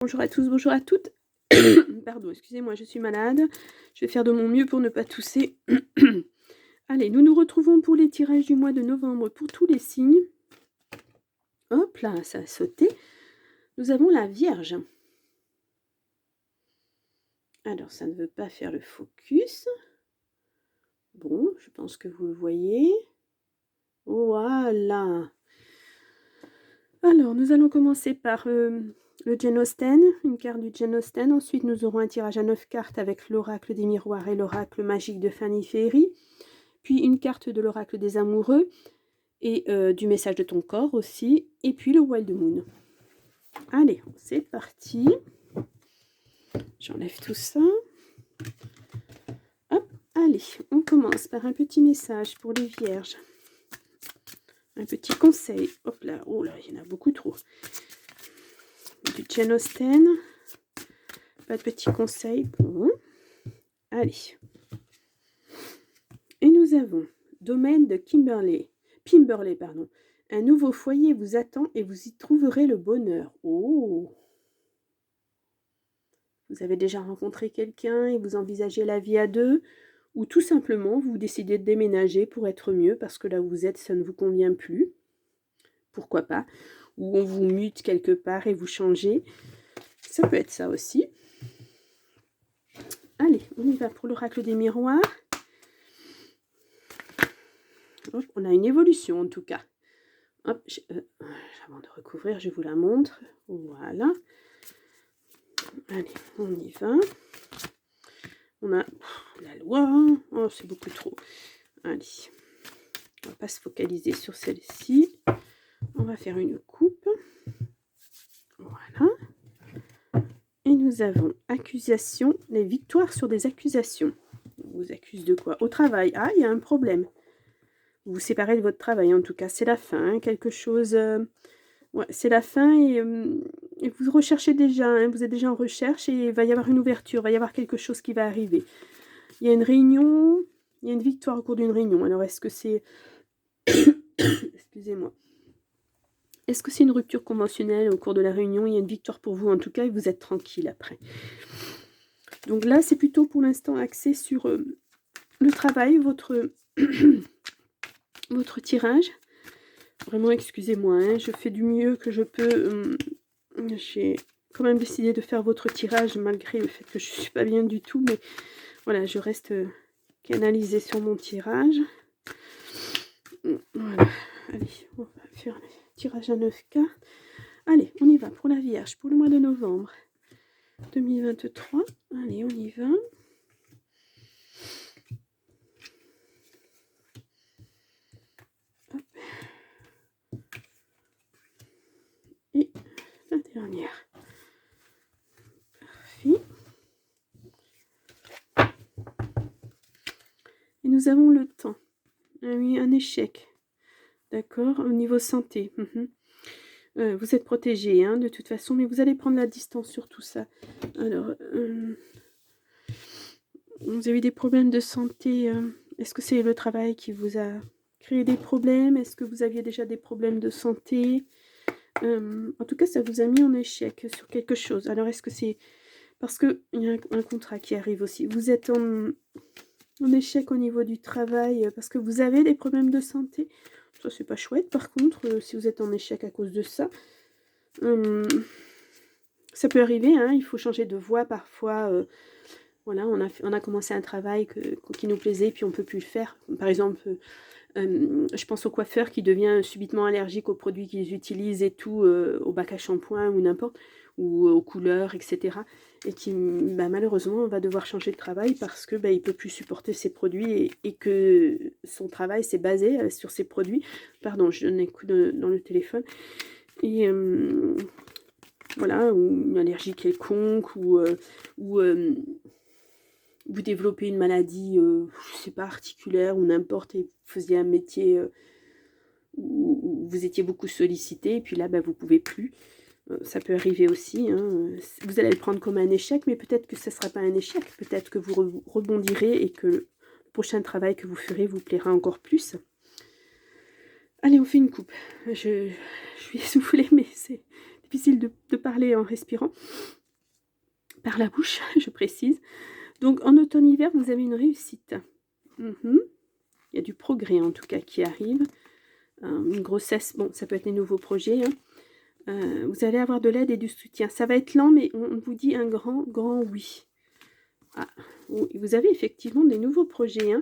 Bonjour à tous, bonjour à toutes. Pardon, excusez-moi, je suis malade. Je vais faire de mon mieux pour ne pas tousser. Allez, nous nous retrouvons pour les tirages du mois de novembre pour tous les signes. Hop là, ça a sauté. Nous avons la Vierge. Alors, ça ne veut pas faire le focus. Bon, je pense que vous le voyez. Voilà. Alors, nous allons commencer par le Jane Austen, une carte du Jane Austen. Ensuite, nous aurons un tirage à 9 cartes avec l'oracle des miroirs et l'oracle magique de Fanny Ferry. Puis une carte de l'oracle des amoureux et du message de ton corps aussi. Et puis le Wild Moon. Allez, c'est parti. J'enlève tout ça. Hop, allez, on commence par un petit message pour les vierges. Un petit conseil. Hop là, oh là, il y en a beaucoup trop. Du Jane Austen. Pas de petits conseils. Bon. Allez. Et nous avons domaine de Pimberley, pardon. Un nouveau foyer vous attend et vous y trouverez le bonheur. Oh! Vous avez déjà rencontré quelqu'un et vous envisagez la vie à deux, ou tout simplement vous décidez de déménager pour être mieux parce que là où vous êtes, ça ne vous convient plus. Pourquoi pas? Ou on vous mute quelque part et vous changez. Ça peut être ça aussi. Allez, on y va pour l'oracle des miroirs. Hop, on a une évolution en tout cas. Hop, avant de recouvrir, je vous la montre. Voilà. Allez, on y va. On a la loi. Oh, c'est beaucoup trop. Allez. On va pas se focaliser sur celle-ci. On va faire une coupe. Voilà. Et nous avons accusation, les victoires sur des accusations. On vous accuse de quoi? Au travail. Ah, il y a un problème. Vous vous séparez de votre travail, en tout cas. C'est la fin. Hein, quelque chose... ouais, c'est la fin et vous recherchez déjà. Hein, vous êtes déjà en recherche et il va y avoir une ouverture. Il va y avoir quelque chose qui va arriver. Il y a une réunion. Il y a une victoire au cours d'une réunion. Alors, est-ce que c'est... Excusez-moi. Est-ce que c'est une rupture conventionnelle au cours de la réunion? Il y a une victoire pour vous en tout cas et vous êtes tranquille après. Donc là, c'est plutôt pour l'instant axé sur le travail, votre tirage. Vraiment, excusez-moi, hein, je fais du mieux que je peux. J'ai quand même décidé de faire votre tirage malgré le fait que je ne suis pas bien du tout. Mais voilà, je reste canalisée sur mon tirage. Voilà, allez, on va faire le tirage à 9 cartes. Allez, on y va pour la Vierge, pour le mois de novembre 2023. Allez, on y va. Hop. Et la dernière. Parfait. Et nous avons le temps. Ah oui, un échec. D'accord, au niveau santé. Vous êtes protégé, hein, de toute façon, mais vous allez prendre la distance sur tout ça. Alors, vous avez des problèmes de santé. Est-ce que c'est le travail qui vous a créé des problèmes? Est-ce que vous aviez déjà des problèmes de santé? En tout cas, ça vous a mis en échec sur quelque chose. Alors, est-ce que c'est... Parce qu'il y a un contrat qui arrive aussi. Vous êtes en échec au niveau du travail parce que vous avez des problèmes de santé. Ça, c'est pas chouette. Par contre, si vous êtes en échec à cause de ça, ça peut arriver. Hein, il faut changer de voie parfois. Voilà, on a commencé un travail qui nous plaisait, puis on ne peut plus le faire. Par exemple, je pense au coiffeur qui devient subitement allergique aux produits qu'ils utilisent et tout, au bac à shampoing ou n'importe, ou aux couleurs, etc. Et qui, malheureusement, va devoir changer de travail parce que il ne peut plus supporter ces produits et que son travail s'est basé sur ces produits. Pardon, je donne un coup dans le téléphone. Et voilà, ou une allergie quelconque, ou vous développez une maladie, je ne sais pas, articulaire ou n'importe, et vous faisiez un métier où vous étiez beaucoup sollicité, et puis là, vous ne pouvez plus. Ça peut arriver aussi. Hein. Vous allez le prendre comme un échec, mais peut-être que ce ne sera pas un échec. Peut-être que vous rebondirez et que le prochain travail que vous ferez vous plaira encore plus. Allez, on fait une coupe. Je suis essoufflée, mais c'est difficile de parler en respirant. Par la bouche, je précise. Donc, en automne-hiver, vous avez une réussite. Il y a du progrès, en tout cas, qui arrive. Une grossesse, bon, ça peut être des nouveaux projets. Vous allez avoir de l'aide et du soutien. Ça va être lent, mais on vous dit un grand, grand oui. Ah, vous avez effectivement des nouveaux projets.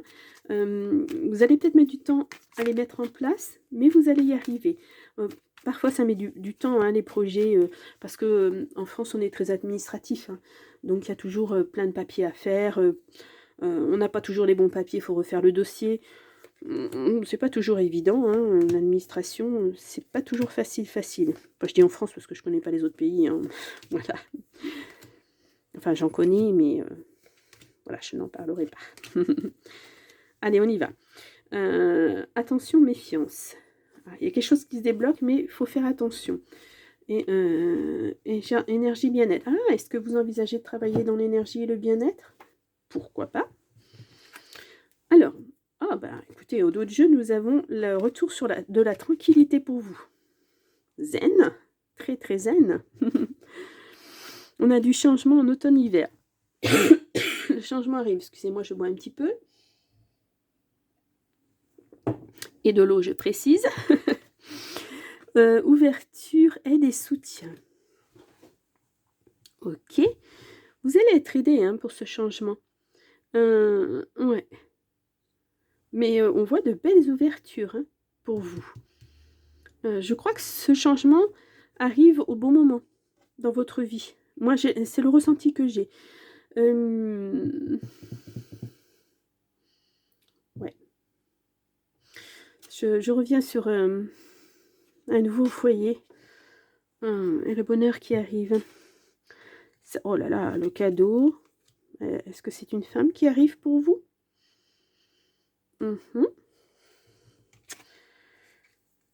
Vous allez peut-être mettre du temps à les mettre en place, mais vous allez y arriver. Parfois, ça met du temps, les projets, parce que en France, on est très administratif. Donc, il y a toujours plein de papiers à faire. On n'a pas toujours les bons papiers, il faut refaire le dossier. C'est pas toujours évident. L'administration, c'est pas toujours facile. Enfin, je dis en France parce que je connais pas les autres pays. Voilà. Enfin, j'en connais, mais voilà, je n'en parlerai pas. Allez, on y va. Attention, méfiance. Il y a quelque chose qui se débloque, mais il faut faire attention. Et énergie bien-être. Est-ce que vous envisagez de travailler dans l'énergie et le bien-être? Pourquoi pas? Alors, écoutez, au dos de jeu, nous avons le retour de la tranquillité pour vous. Zen, très très zen. On a du changement en automne-hiver. Le changement arrive, excusez-moi, je bois un petit peu. Et de l'eau, je précise. Ouverture, aide et soutien. Ok. Vous allez être aidé pour ce changement. Ouais. Mais on voit de belles ouvertures pour vous. Je crois que ce changement arrive au bon moment dans votre vie. Moi, c'est le ressenti que j'ai. Ouais. Je reviens sur un nouveau foyer et le bonheur qui arrive. Oh là là, le cadeau. Est-ce que c'est une femme qui arrive pour vous?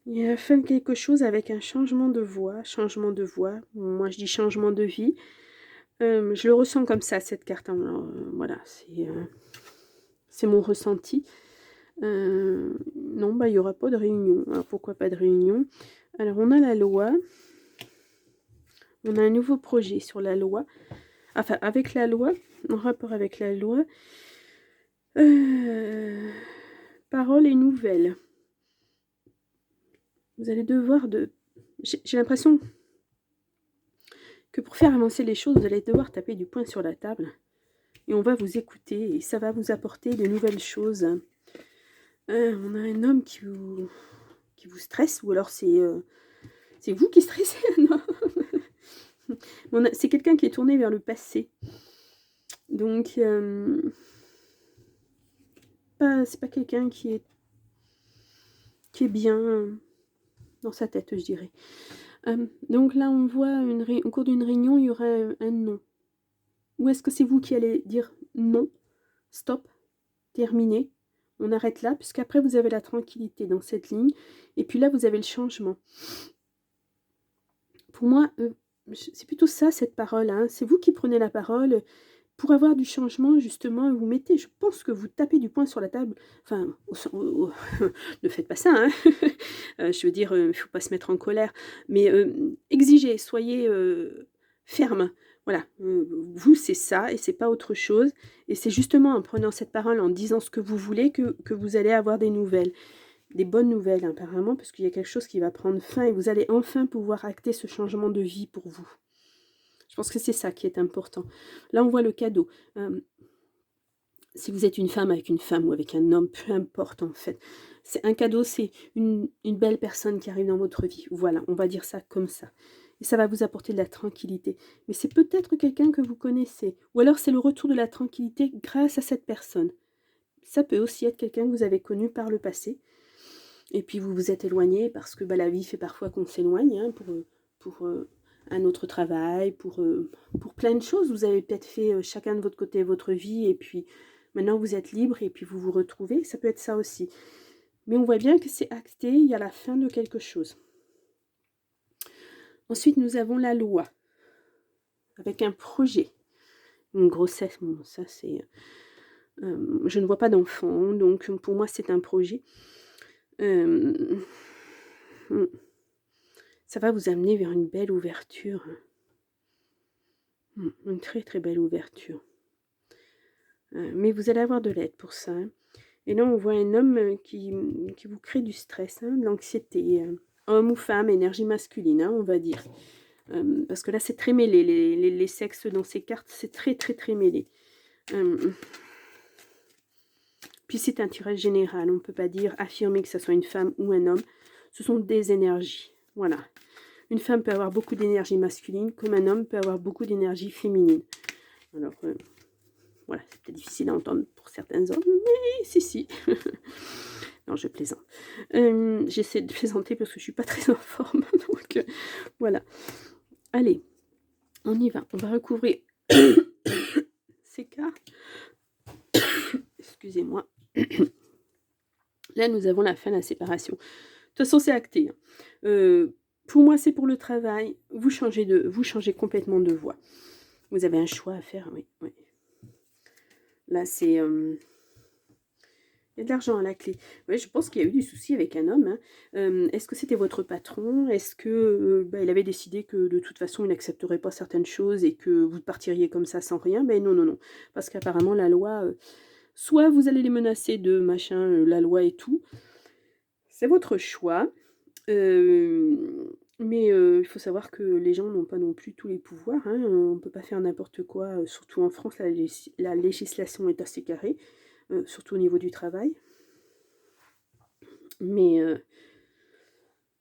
Il y a la fin de quelque chose avec un changement de voix. Moi, je dis changement de vie. Je le ressens comme ça, cette carte. Voilà, c'est mon ressenti. Non, il n'y aura pas de réunion. Alors, pourquoi pas de réunion? Alors, on a la loi. On a un nouveau projet sur la loi. Enfin, avec la loi, en rapport avec la loi. Paroles et nouvelles. Vous allez devoir J'ai l'impression que pour faire avancer les choses, vous allez devoir taper du poing sur la table. Et on va vous écouter et ça va vous apporter de nouvelles choses. On a un homme qui vous stresse, ou alors c'est vous qui stressez. Non. C'est quelqu'un qui est tourné vers le passé. Donc, c'est pas quelqu'un qui est bien dans sa tête, je dirais. Donc là, on voit au cours d'une réunion, il y aura un non. Ou est-ce que c'est vous qui allez dire non, stop, terminé, on arrête là, puisqu'après vous avez la tranquillité dans cette ligne, et puis là vous avez le changement. Pour moi, c'est plutôt ça, cette parole, c'est vous qui prenez la parole pour avoir du changement, justement, vous mettez, je pense que vous tapez du poing sur la table, enfin, ne faites pas ça, je veux dire, il ne faut pas se mettre en colère, mais exigez, soyez ferme. Voilà, vous c'est ça et c'est pas autre chose. Et c'est justement en prenant cette parole, en disant ce que vous voulez, que vous allez avoir des nouvelles. Des bonnes nouvelles apparemment, parce qu'il y a quelque chose qui va prendre fin et vous allez enfin pouvoir acter ce changement de vie pour vous. Je pense que c'est ça qui est important. Là on voit le cadeau. Si vous êtes une femme avec une femme ou avec un homme, peu importe en fait. C'est un cadeau, c'est une belle personne qui arrive dans votre vie. Voilà, on va dire ça comme ça. Et ça va vous apporter de la tranquillité. Mais c'est peut-être quelqu'un que vous connaissez. Ou alors c'est le retour de la tranquillité grâce à cette personne. Ça peut aussi être quelqu'un que vous avez connu par le passé. Et puis vous vous êtes éloigné parce que la vie fait parfois qu'on s'éloigne pour un autre travail, pour plein de choses. Vous avez peut-être fait chacun de votre côté votre vie et puis maintenant vous êtes libre et puis vous vous retrouvez. Ça peut être ça aussi. Mais on voit bien que c'est acté, il y a la fin de quelque chose. Ensuite, nous avons la loi, avec un projet. Une grossesse, bon, ça c'est... je ne vois pas d'enfant, donc pour moi c'est un projet. Ça Ça va vous amener vers une belle ouverture. Une très très belle ouverture. Mais vous allez avoir de l'aide pour ça. Hein. Et là, on voit un homme qui vous crée du stress, hein, de l'anxiété. Homme ou femme, énergie masculine, hein, on va dire. Parce que là, c'est très mêlé. Les sexes dans ces cartes, c'est très très très mêlé. Puis c'est un tirage général. On ne peut pas dire, affirmer que ce soit une femme ou un homme. Ce sont des énergies. Voilà. Une femme peut avoir beaucoup d'énergie masculine, comme un homme peut avoir beaucoup d'énergie féminine. Alors, voilà, c'est peut-être difficile à entendre pour certains hommes, mais si. Non, je plaisante. J'essaie de plaisanter parce que je ne suis pas très en forme. Donc, voilà. Allez, on y va. On va recouvrir ces cartes. Excusez-moi. Là, nous avons la fin de la séparation. De toute façon, c'est acté. Pour moi, c'est pour le travail. Vous changez complètement de voie. Vous avez un choix à faire, oui. Là, c'est... il y a de l'argent à la clé. Oui, je pense qu'il y a eu du souci avec un homme. Hein. Est-ce que c'était votre patron? Est-ce que il avait décidé que de toute façon, il n'accepterait pas certaines choses et que vous partiriez comme ça sans rien? Mais non. Parce qu'apparemment, la loi... soit vous allez les menacer de machin, la loi et tout. C'est votre choix. Mais il faut savoir que les gens n'ont pas non plus tous les pouvoirs. Hein. On ne peut pas faire n'importe quoi. Surtout en France, la législation est assez carrée. Surtout au niveau du travail. Mais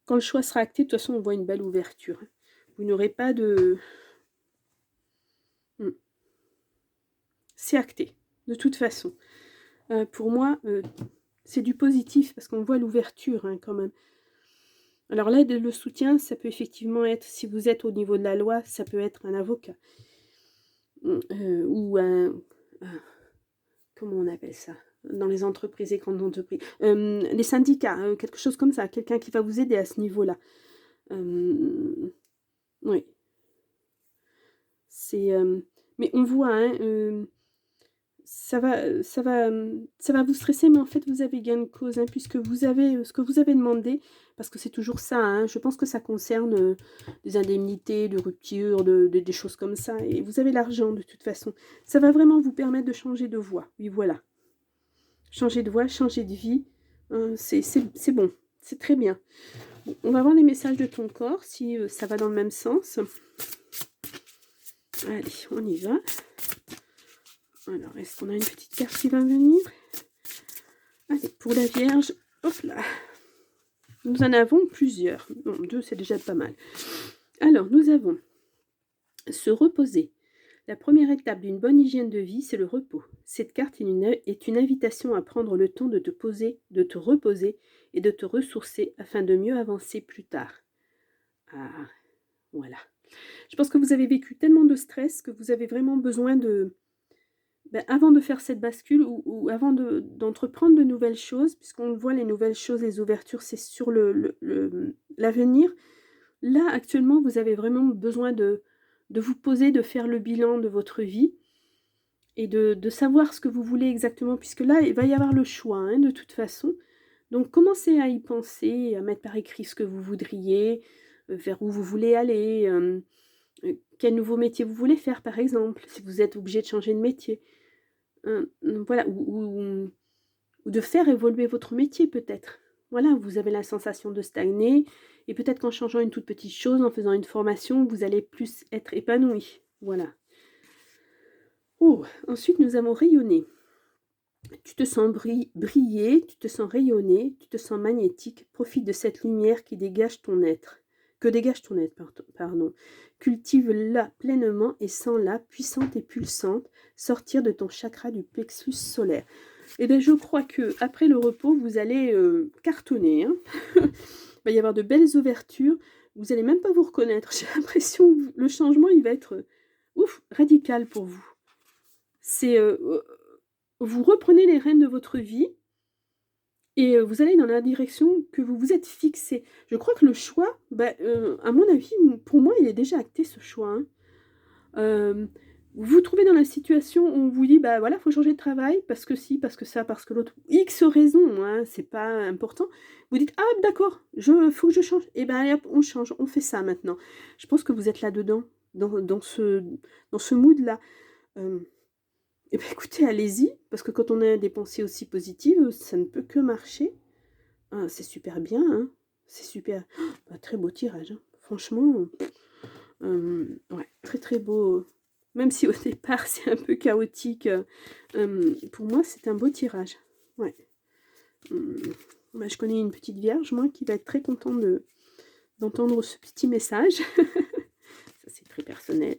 quand le choix sera acté, de toute façon, on voit une belle ouverture. Hein. Vous n'aurez pas de... C'est acté, de toute façon. Pour moi, c'est du positif, parce qu'on voit l'ouverture hein, quand même. Alors l'aide et le soutien, ça peut effectivement être, si vous êtes au niveau de la loi, ça peut être un avocat. Ou un... comment on appelle ça dans les entreprises et grandes entreprises, les syndicats, quelque chose comme ça, quelqu'un qui va vous aider à ce niveau-là. Oui. C'est... mais on voit, hein, ça va vous stresser, mais en fait, vous avez gain de cause, hein, puisque vous avez ce que vous avez demandé, parce que c'est toujours ça, hein, je pense que ça concerne des indemnités, de rupture, des choses comme ça, et vous avez l'argent de toute façon. Ça va vraiment vous permettre de changer de voie, oui, voilà. Changer de voie, changer de vie, c'est bon, c'est très bien. Bon, on va voir les messages de ton corps, si ça va dans le même sens. Allez, on y va. Alors, est-ce qu'on a une petite carte qui va venir? Allez, pour la Vierge, hop là. Nous en avons plusieurs. Non, 2, c'est déjà pas mal. Alors, nous avons se reposer. La première étape d'une bonne hygiène de vie, c'est le repos. Cette carte est une invitation à prendre le temps de te poser, de te reposer et de te ressourcer afin de mieux avancer plus tard. Ah, voilà. Je pense que vous avez vécu tellement de stress que vous avez vraiment besoin de... avant de faire cette bascule ou avant d'entreprendre de nouvelles choses, puisqu'on voit les nouvelles choses, les ouvertures, c'est sur l'avenir. Là, actuellement, vous avez vraiment besoin de vous poser, de faire le bilan de votre vie et de savoir ce que vous voulez exactement, puisque là, il va y avoir le choix, hein, de toute façon. Donc, commencez à y penser, à mettre par écrit ce que vous voudriez, vers où vous voulez aller, quel nouveau métier vous voulez faire, par exemple, si vous êtes obligé de changer de métier. Voilà, ou de faire évoluer votre métier, peut-être. Voilà, vous avez la sensation de stagner, et peut-être qu'en changeant une toute petite chose, en faisant une formation, vous allez plus être épanoui. Voilà. Oh, ensuite, nous avons rayonner. Tu te sens briller, tu te sens rayonner, tu te sens magnétique. Profite de cette lumière qui dégage ton être. Que dégage ton être, pardon. Cultive-la pleinement et sens-la puissante et pulsante sortir de ton chakra du plexus solaire. Et bien, je crois que après le repos, vous allez cartonner. Hein. Il va y avoir de belles ouvertures. Vous n'allez même pas vous reconnaître. J'ai l'impression que le changement, il va être radical pour vous. C'est... vous reprenez les rênes de votre vie et vous allez dans la direction que vous vous êtes fixé. Je crois que le choix, à mon avis, pour moi, il est déjà acté, ce choix. Hein. vous vous trouvez dans la situation où on vous dit, bah voilà, il faut changer de travail, parce que si, parce que ça, parce que l'autre, X raisons, hein, c'est pas important. Vous dites, ah d'accord, faut que je change. Et ben allez, hop, on change, on fait ça maintenant. Je pense que vous êtes là-dedans, dans ce mood-là. Et ben écoutez, allez-y, parce que quand on a des pensées aussi positives, ça ne peut que marcher. Ah, c'est super bien, hein. C'est super. Bah, très beau tirage, hein. Franchement, ouais, très très beau. Même si au départ c'est un peu chaotique, pour moi c'est un beau tirage. Ouais. Bah, je connais une petite vierge, moi, qui va être très contente d'entendre ce petit message. Ça c'est très personnel.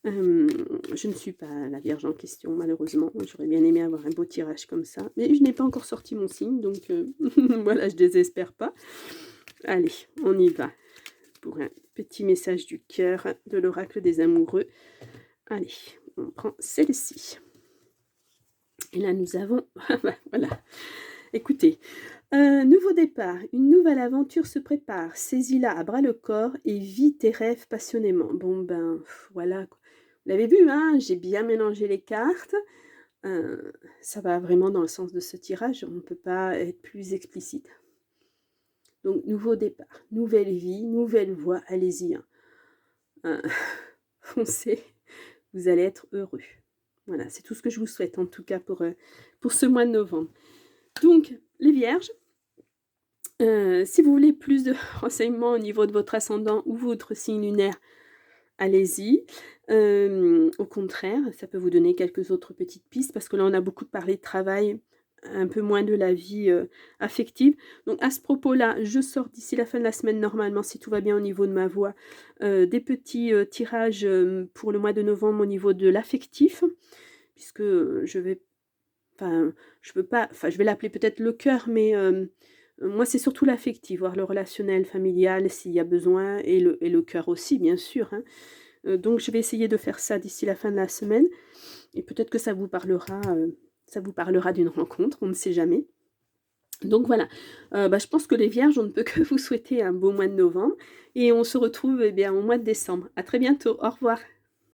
Je ne suis pas la vierge en question, malheureusement. J'aurais bien aimé avoir un beau tirage comme ça. Mais je n'ai pas encore sorti mon signe, donc voilà, je désespère pas. Allez, on y va. Pour un petit message du cœur de l'oracle des amoureux. Allez, on prend celle-ci. Et là, nous avons... voilà. Écoutez, nouveau départ, une nouvelle aventure se prépare. Saisis-la à bras le corps et vis tes rêves passionnément. Bon ben, voilà. Vous l'avez vu, hein, j'ai bien mélangé les cartes. Ça va vraiment dans le sens de ce tirage. On ne peut pas être plus explicite. Donc, nouveau départ, nouvelle vie, nouvelle voie. Allez-y. Hein. Foncez. Vous allez être heureux. Voilà, c'est tout ce que je vous souhaite, en tout cas, pour ce mois de novembre. Donc, les vierges, si vous voulez plus de renseignements au niveau de votre ascendant ou votre signe lunaire, allez-y. Au contraire, ça peut vous donner quelques autres petites pistes, parce que là, on a beaucoup parlé de travail, un peu moins de la vie affective. Donc, à ce propos-là, je sors d'ici la fin de la semaine, normalement, si tout va bien au niveau de ma voix, des petits tirages pour le mois de novembre au niveau de l'affectif, puisque je vais... Enfin, je veux pas... Enfin, je vais l'appeler peut-être le cœur, mais... moi, c'est surtout l'affectif, voir le relationnel, familial, s'il y a besoin, et le cœur aussi, bien sûr. Hein. Donc, je vais essayer de faire ça d'ici la fin de la semaine. Et peut-être que ça vous parlera d'une rencontre, on ne sait jamais. Donc voilà, bah, je pense que les vierges, on ne peut que vous souhaiter un beau mois de novembre. Et on se retrouve eh bien, au mois de décembre. À très bientôt, au revoir.